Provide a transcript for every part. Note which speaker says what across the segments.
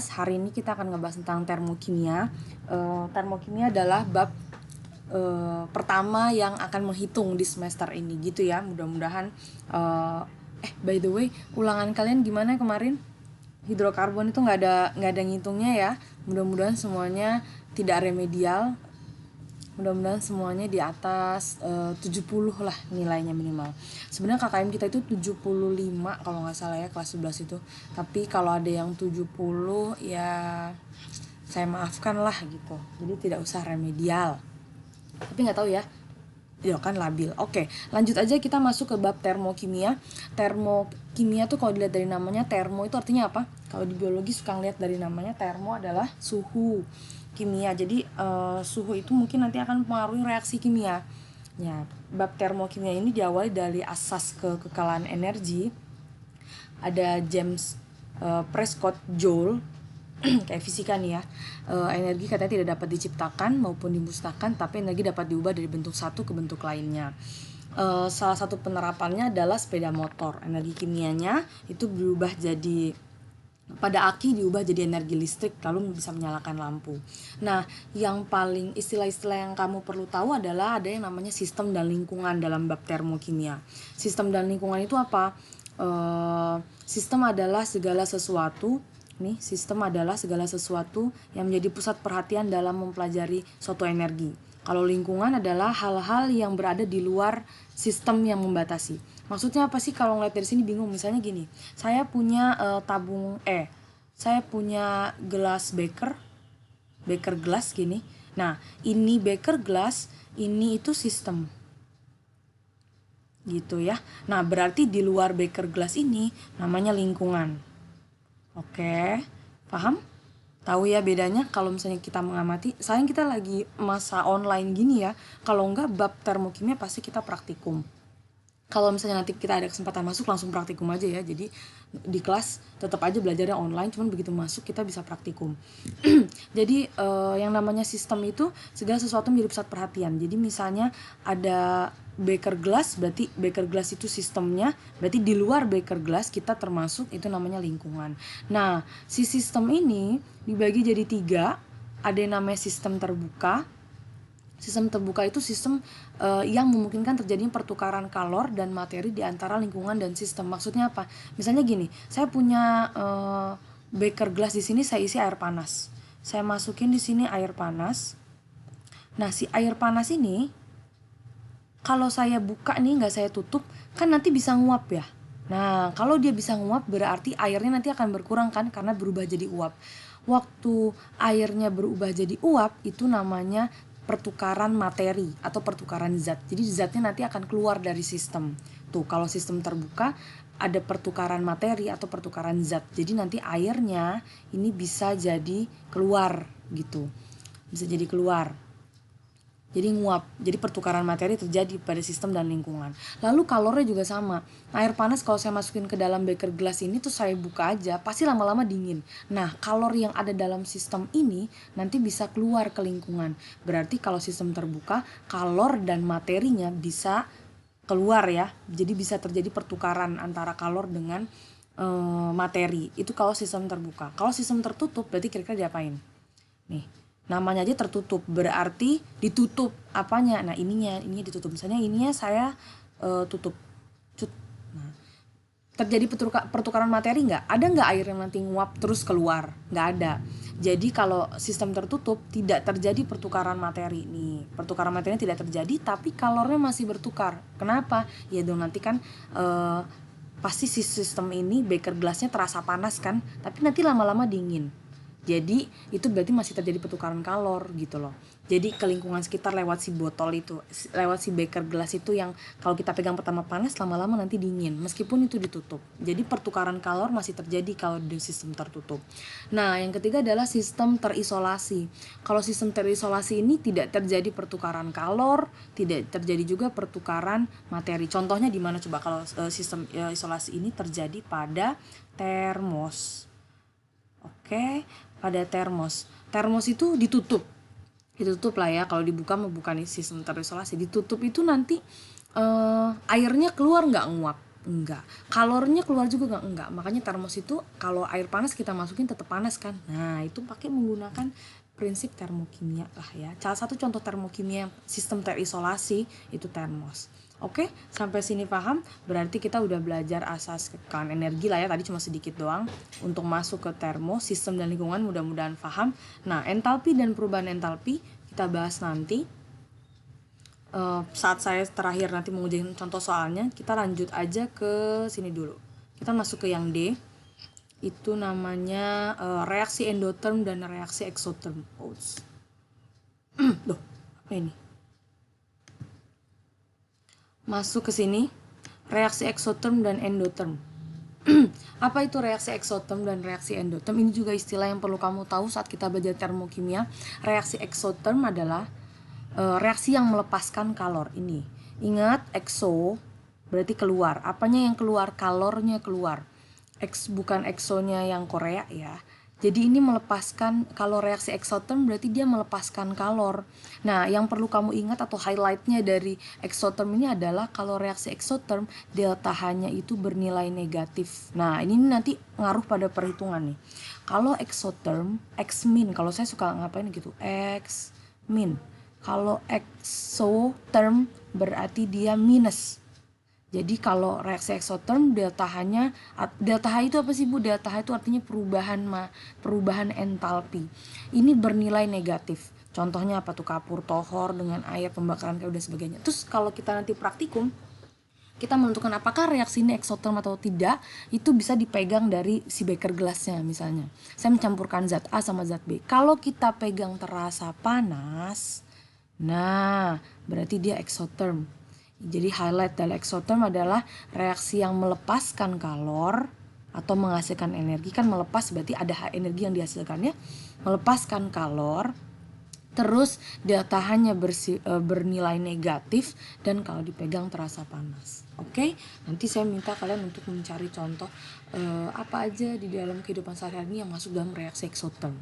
Speaker 1: 13. Hari ini kita akan ngebahas tentang termokimia. Termokimia adalah bab pertama yang akan menghitung di semester ini gitu ya. Mudah-mudahan by the way, ulangan kalian gimana kemarin? Hidrokarbon itu nggak ada ngitungnya ya. Mudah-mudahan semuanya tidak remedial. Mudah-mudahan semuanya di atas 70 lah nilainya minimal. Sebenarnya KKM kita itu 75 kalau nggak salah ya, kelas 11 itu. Tapi kalau ada yang 70 ya saya maafkan lah gitu. Jadi tidak usah remedial. Tapi nggak tahu ya. Ya kan labil. Oke, lanjut aja kita masuk ke bab termokimia. Termokimia tuh kalau dilihat dari namanya, termo itu artinya apa? Kalau di biologi suka ngeliat dari namanya, termo adalah suhu. Kimia, jadi suhu itu mungkin nanti akan mempengaruhi reaksi kimia. Ya, bab termokimia ini diawali dari asas kekekalan energi. Ada James Prescott Joule kayak fisika nih ya. Energi katanya tidak dapat diciptakan maupun dimusnahkan, tapi energi dapat diubah dari bentuk satu ke bentuk lainnya. Salah satu penerapannya adalah sepeda motor. Energi kimianya itu berubah jadi pada aki diubah jadi energi listrik, lalu bisa menyalakan lampu. Nah, yang paling istilah-istilah yang kamu perlu tahu adalah ada yang namanya sistem dan lingkungan dalam bab termokimia. Sistem dan lingkungan itu apa? Sistem adalah segala sesuatu. Nih, sistem adalah segala sesuatu yang menjadi pusat perhatian dalam mempelajari suatu energi. Kalau lingkungan adalah hal-hal yang berada di luar sistem yang membatasi. Maksudnya apa sih kalau ngeliat dari sini bingung? Misalnya gini, saya punya saya punya gelas beker gelas gini. Nah, ini beker gelas, ini itu sistem. Gitu ya. Nah, berarti di luar beker gelas ini namanya lingkungan. Oke, paham? Tahu ya bedanya kalau misalnya kita mengamati. Sayang kita lagi masa online gini ya. Kalau enggak bab termokimia pasti kita praktikum. Kalau misalnya nanti kita ada kesempatan masuk langsung praktikum aja ya. Jadi di kelas tetap aja belajarnya online, cuman begitu masuk kita bisa praktikum. Jadi yang namanya sistem itu segala sesuatu menjadi pusat perhatian. Jadi misalnya ada beker gelas, berarti beker gelas itu sistemnya, berarti di luar beker gelas kita termasuk, itu namanya lingkungan. Nah, si sistem ini dibagi jadi 3. Ada yang namanya sistem terbuka. Sistem terbuka itu sistem yang memungkinkan terjadinya pertukaran kalor dan materi di antara lingkungan dan sistem. Maksudnya apa? Misalnya gini, saya punya beker gelas di sini, saya isi air panas. Saya masukin di sini air panas. Nah, si air panas ini kalau saya buka nih, nggak saya tutup, kan nanti bisa nguap ya. Nah, kalau dia bisa nguap berarti airnya nanti akan berkurang kan, karena berubah jadi uap. Waktu airnya berubah jadi uap, itu namanya pertukaran materi atau pertukaran zat. Jadi zatnya nanti akan keluar dari sistem. Tuh, kalau sistem terbuka ada pertukaran materi atau pertukaran zat. Jadi nanti airnya ini bisa jadi keluar gitu. Bisa jadi keluar. Jadi nguap, jadi pertukaran materi terjadi pada sistem dan lingkungan. Lalu kalornya juga sama. Air panas kalau saya masukin ke dalam beker gelas ini tuh saya buka aja, pasti lama-lama dingin. Nah, kalor yang ada dalam sistem ini nanti bisa keluar ke lingkungan. Berarti kalau sistem terbuka, kalor dan materinya bisa keluar ya. Jadi bisa terjadi pertukaran antara kalor dengan materi. Itu kalau sistem terbuka. Kalau sistem tertutup berarti kira-kira diapain? Nih, namanya aja tertutup, berarti ditutup apanya? Nah, ininya ditutup. Misalnya ininya saya tutup. Nah, terjadi pertukaran materi nggak? Ada nggak air yang nanti nguap terus keluar? Nggak ada. Jadi kalau sistem tertutup tidak terjadi pertukaran materi nih. Pertukaran materinya tidak terjadi, tapi kalornya masih bertukar. Kenapa? Ya dong nanti kan pasti si sistem ini beker gelasnya terasa panas kan, tapi nanti lama-lama dingin. Jadi itu berarti masih terjadi pertukaran kalor gitu loh. Jadi ke lingkungan sekitar lewat si botol itu, lewat si beker gelas itu yang kalau kita pegang pertama panas, lama-lama nanti dingin meskipun itu ditutup. Jadi pertukaran kalor masih terjadi kalau di sistem tertutup. Nah, yang ketiga adalah sistem terisolasi. Kalau sistem terisolasi ini tidak terjadi pertukaran kalor, tidak terjadi juga pertukaran materi. Contohnya di mana coba kalau sistem isolasi ini terjadi pada termos. Oke, pada termos. Termos itu ditutup lah ya. Kalau dibuka bukan sistem terisolasi. Ditutup itu nanti airnya keluar nggak nguap? Enggak. Kalornya keluar juga enggak. Makanya termos itu kalau air panas kita masukin tetap panas kan. Nah, itu pakai menggunakan prinsip termokimia lah ya. Salah satu contoh termokimia sistem terisolasi itu termos. Oke, sampai sini paham? Berarti kita udah belajar asas kekayaan energi lah ya. Tadi cuma sedikit doang. Untuk masuk ke termo, sistem dan lingkungan mudah-mudahan paham. Nah, entalpi dan perubahan entalpi kita bahas nanti. Saat saya terakhir nanti mengujikan contoh soalnya, kita lanjut aja ke sini dulu. Kita masuk ke yang D. Itu namanya reaksi endoterm dan reaksi exotherm. Loh, apa ini? Masuk ke sini, reaksi exotherm dan endotherm. Apa itu reaksi exotherm dan reaksi endotherm? Ini juga istilah yang perlu kamu tahu saat kita belajar termokimia. Reaksi exotherm adalah reaksi yang melepaskan kalor ini. Ingat, exo berarti keluar. Apanya yang keluar? Kalornya keluar. Bukan exonya yang Korea ya. Jadi ini melepaskan, kalau reaksi exotherm berarti dia melepaskan kalor. Nah, yang perlu kamu ingat atau highlightnya dari exotherm ini adalah kalau reaksi exotherm delta H-nya itu bernilai negatif. Nah, ini nanti ngaruh pada perhitungan nih. Kalau exotherm, X min, kalau saya suka ngapain gitu, X min. Kalau exotherm berarti dia minus. Jadi kalau reaksi exotherm delta H itu apa sih Bu? Delta H itu artinya perubahan entalpi. Ini bernilai negatif. Contohnya apa tuh? Kapur tohor dengan air, pembakaran kayu dan sebagainya. Terus kalau kita nanti praktikum, kita menentukan apakah reaksi ini exotherm atau tidak, itu bisa dipegang dari si beker gelasnya misalnya. Saya mencampurkan zat A sama zat B. Kalau kita pegang terasa panas, nah, berarti dia exotherm. Jadi highlight dari exotherm adalah reaksi yang melepaskan kalor atau menghasilkan energi. Kan melepas berarti ada energi yang dihasilkannya. Melepaskan kalor, terus delta H-nya bernilai negatif dan kalau dipegang terasa panas. Oke, nanti saya minta kalian untuk mencari contoh apa aja di dalam kehidupan sehari-hari yang masuk dalam reaksi exotherm.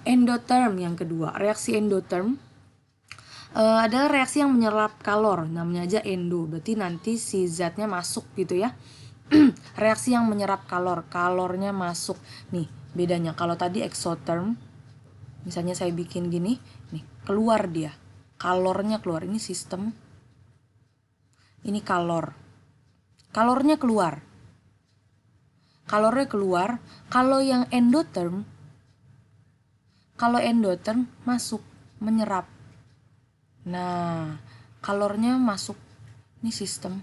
Speaker 1: Endotherm yang kedua, reaksi endotherm adalah reaksi yang menyerap kalor, namanya aja endo, berarti nanti si zatnya masuk gitu ya. Reaksi yang menyerap kalor, kalornya masuk. Nih bedanya, kalau tadi exotherm, misalnya saya bikin gini, nih keluar dia, kalornya keluar, ini sistem, ini kalornya keluar, kalornya keluar. Kalau yang endotherm, masuk, menyerap. Nah, kalornya masuk, ini sistem,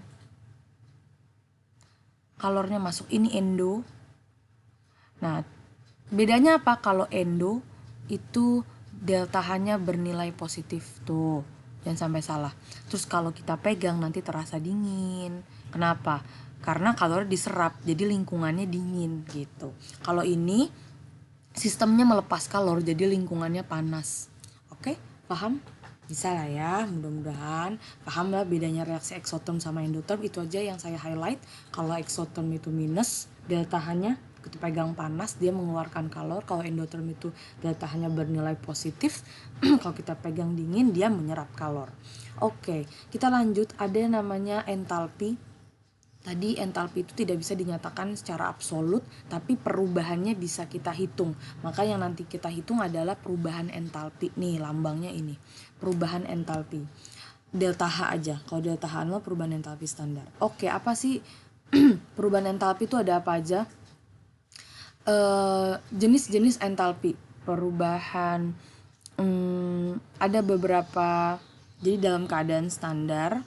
Speaker 1: kalornya masuk, ini endo. Nah, bedanya apa? Kalau endo itu delta H-nya bernilai positif tuh, jangan sampai salah. Terus kalau kita pegang nanti terasa dingin. Kenapa? Karena kalori diserap, jadi lingkungannya dingin gitu. Kalau ini sistemnya melepas kalor, jadi lingkungannya panas. Oke, paham? Bisa lah ya, mudah-mudahan paham lah bedanya reaksi exotherm sama endotherm. Itu aja yang saya highlight. Kalau exotherm itu minus, delta H-nya ketika pegang panas dia mengeluarkan kalor. Kalau endotherm itu delta H-nya bernilai positif. Kalau kita pegang dingin dia menyerap kalor. Oke, kita lanjut. Ada yang namanya entalpi. Tadi entalpi itu tidak bisa dinyatakan secara absolut, tapi perubahannya bisa kita hitung. Maka yang nanti kita hitung adalah perubahan entalpi. Nih lambangnya ini, perubahan entalpi. Delta H aja, kalau delta H adalah perubahan entalpi standar. Oke, apa sih perubahan entalpi itu ada apa aja? Jenis-jenis entalpi. Perubahan, ada beberapa, jadi dalam keadaan standar,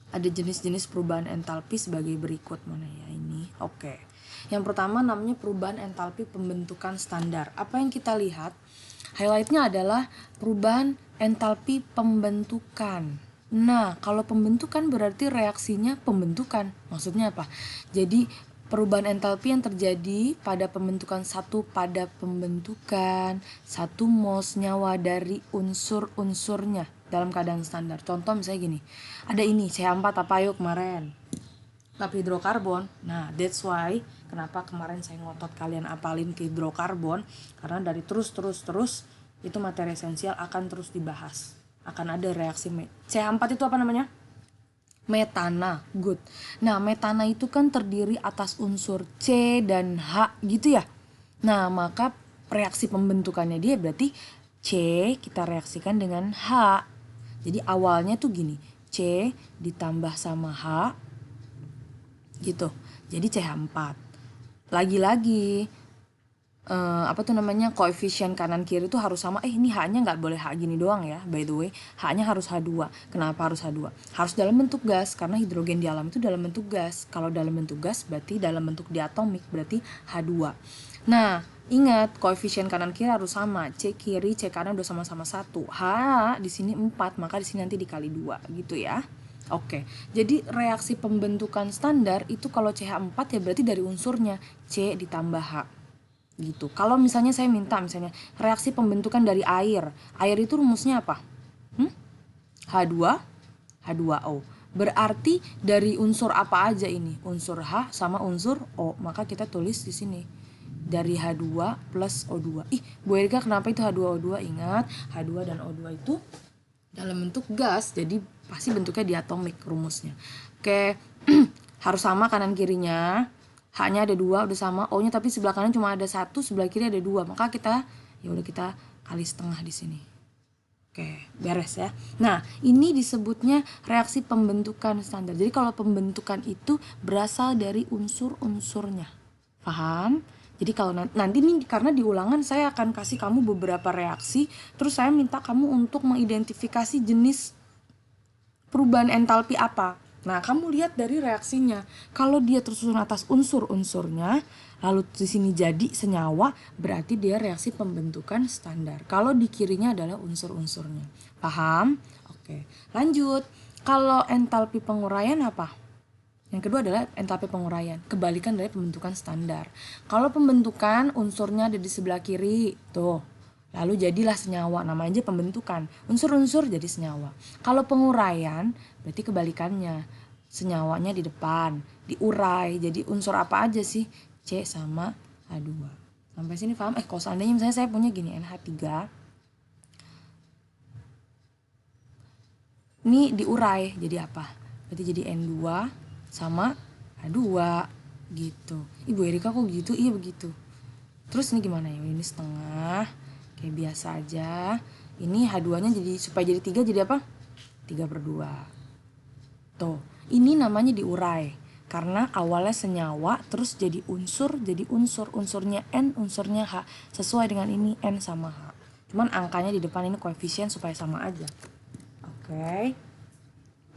Speaker 1: ada jenis-jenis perubahan entalpi sebagai berikut. Mana ya ini? Oke. Yang pertama namanya perubahan entalpi pembentukan standar. Apa yang kita lihat? Highlightnya adalah perubahan entalpi pembentukan. Nah, kalau pembentukan berarti reaksinya pembentukan. Maksudnya apa? Jadi perubahan entalpi yang terjadi pada pembentukan pada pembentukan 1 mol senyawa dari unsur-unsurnya dalam keadaan standar. Contoh misalnya gini, ada ini CH4 apa yuk kemarin, lap hidrokarbon. Nah, that's why kenapa kemarin saya ngotot kalian apalin ke hidrokarbon, karena dari terus itu materi esensial akan terus dibahas. Akan ada reaksi CH4 itu apa namanya? Metana, good. Nah, metana itu kan terdiri atas unsur C dan H gitu ya. Nah, maka reaksi pembentukannya dia berarti C kita reaksikan dengan H. Jadi awalnya tuh gini, C ditambah sama H gitu. Jadi CH4. Lagi-lagi koefisien kanan kiri itu harus sama. Ini H-nya nggak boleh H gini doang ya, by the way. H-nya harus H2. Kenapa harus H2? Harus dalam bentuk gas, karena hidrogen di alam itu dalam bentuk gas. Kalau dalam bentuk gas berarti dalam bentuk diatomik, berarti H2. Nah, ingat koefisien kanan kiri harus sama. C kiri, C kanan udah sama-sama 1. H di sini 4, maka di sini nanti dikali 2 gitu ya. Oke, jadi reaksi pembentukan standar itu kalau CH4 ya berarti dari unsurnya C ditambah H gitu. Kalau misalnya saya minta reaksi pembentukan dari air. Air itu rumusnya apa? H2 H2O. Berarti dari unsur apa aja ini? Unsur H sama unsur O. Maka kita tulis di sini dari H2 plus O2. Bu Erika, kenapa itu H2O2? Ingat, H2 dan O2 itu dalam bentuk gas, jadi pasti bentuknya diatomik rumusnya. Oke, harus sama kanan kirinya. H-nya ada 2 udah sama, O-nya tapi sebelah kanan cuma ada 1, sebelah kiri ada 2. Maka kita kita kali setengah di sini. Oke, beres ya. Nah, ini disebutnya reaksi pembentukan standar. Jadi kalau pembentukan itu berasal dari unsur-unsurnya. Paham? Jadi kalau nanti nih, karena di ulangan saya akan kasih kamu beberapa reaksi, terus saya minta kamu untuk mengidentifikasi jenis perubahan entalpi apa. Nah, kamu lihat dari reaksinya. Kalau dia tersusun atas unsur-unsurnya, lalu di sini jadi senyawa, berarti dia reaksi pembentukan standar. Kalau di kirinya adalah unsur-unsurnya. Paham? Oke. Lanjut. Kalau entalpi penguraian apa? Yang kedua adalah entalpi penguraian, kebalikan dari pembentukan standar. Kalau pembentukan unsurnya ada di sebelah kiri, tuh. Lalu jadilah senyawa, namanya aja pembentukan. Unsur-unsur jadi senyawa. Kalau penguraian berarti kebalikannya. Senyawanya di depan, diurai. Jadi unsur apa aja sih? C sama H2. Sampai sini paham? Kalau seandainya misalnya saya punya gini, NH3. Ini diurai jadi apa? Berarti jadi N2 sama H2 gitu. Ibu Erika kok gitu? Iya begitu. Terus ini gimana ya? Ini setengah. Kayak biasa aja. Ini H2-nya jadi supaya jadi 3 jadi apa? 3/2. Tuh, ini namanya diurai. Karena awalnya senyawa terus jadi unsur, unsurnya N, unsurnya H. Sesuai dengan ini N sama H. Cuman angkanya di depan ini koefisien supaya sama aja. Oke.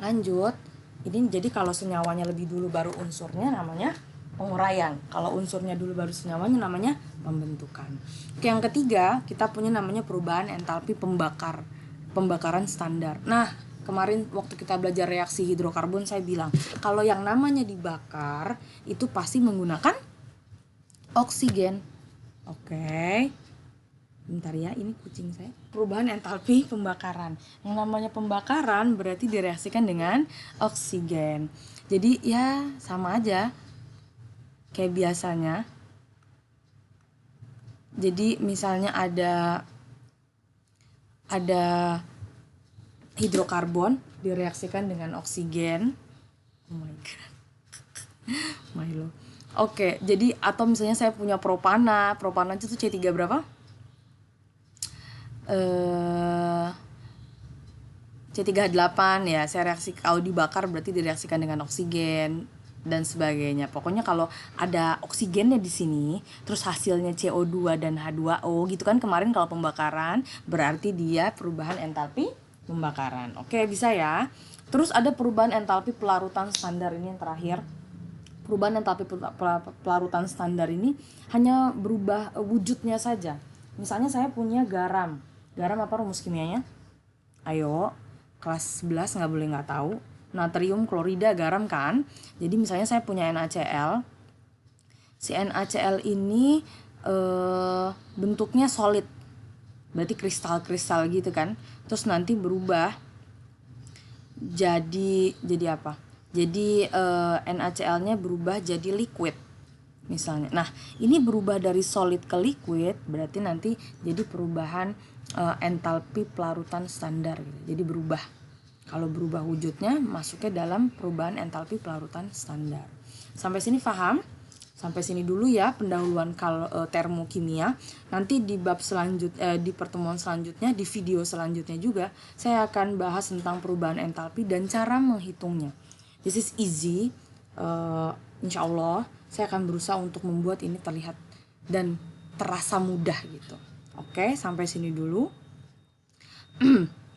Speaker 1: Lanjut. Ini jadi kalau senyawanya lebih dulu baru unsurnya namanya penguraian. Kalau unsurnya dulu baru senyawanya namanya pembentukan. Oke, yang ketiga kita punya namanya perubahan entalpi pembakaran standar. Nah, kemarin waktu kita belajar reaksi hidrokarbon saya bilang kalau yang namanya dibakar itu pasti menggunakan oksigen. Oke. Bentar ya, ini kucing saya. Perubahan entalpi pembakaran. Yang namanya pembakaran berarti direaksikan dengan oksigen. Jadi ya sama aja kayak biasanya. Jadi misalnya ada hidrokarbon direaksikan dengan oksigen. Oh my god. Milo. Oke, jadi atau misalnya saya punya propana itu C3 berapa? C3H8 ya, saya reaksi kalau dibakar berarti direaksikan dengan oksigen dan sebagainya. Pokoknya kalau ada oksigennya di sini, terus hasilnya CO2 dan H2O gitu kan kemarin kalau pembakaran, berarti dia perubahan entalpi pembakaran. Oke, bisa ya. Terus ada perubahan entalpi pelarutan standar, ini yang terakhir. Perubahan entalpi pelarutan standar ini hanya berubah wujudnya saja. Misalnya saya punya garam. Garam apa rumus kimianya? Ayo, kelas 11 nggak boleh nggak tahu. Natrium klorida garam kan. Jadi misalnya saya punya NaCl. Si NaCl ini bentuknya solid. Berarti kristal-kristal gitu kan. Terus nanti berubah jadi apa? Jadi NaCl-nya berubah jadi liquid misalnya. Nah, ini berubah dari solid ke liquid berarti nanti jadi perubahan entalpi pelarutan standar gitu. Jadi berubah. Kalau berubah wujudnya masuknya dalam perubahan entalpi pelarutan standar. Sampai sini paham? Sampai sini dulu ya pendahuluan termokimia. Nanti di bab di pertemuan selanjutnya, di video selanjutnya juga saya akan bahas tentang perubahan entalpi dan cara menghitungnya. This is easy. Insya Allah saya akan berusaha untuk membuat ini terlihat dan terasa mudah gitu. Oke, sampai sini dulu.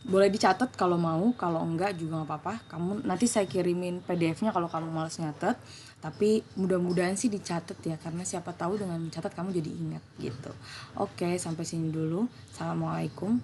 Speaker 1: Boleh dicatat kalau mau, kalau enggak juga nggak apa-apa. Kamu nanti saya kirimin PDF-nya kalau kamu malas nyatet. Tapi mudah-mudahan sih dicatat ya, karena siapa tahu dengan mencatat kamu jadi ingat gitu. Oke, sampai sini dulu. Assalamualaikum.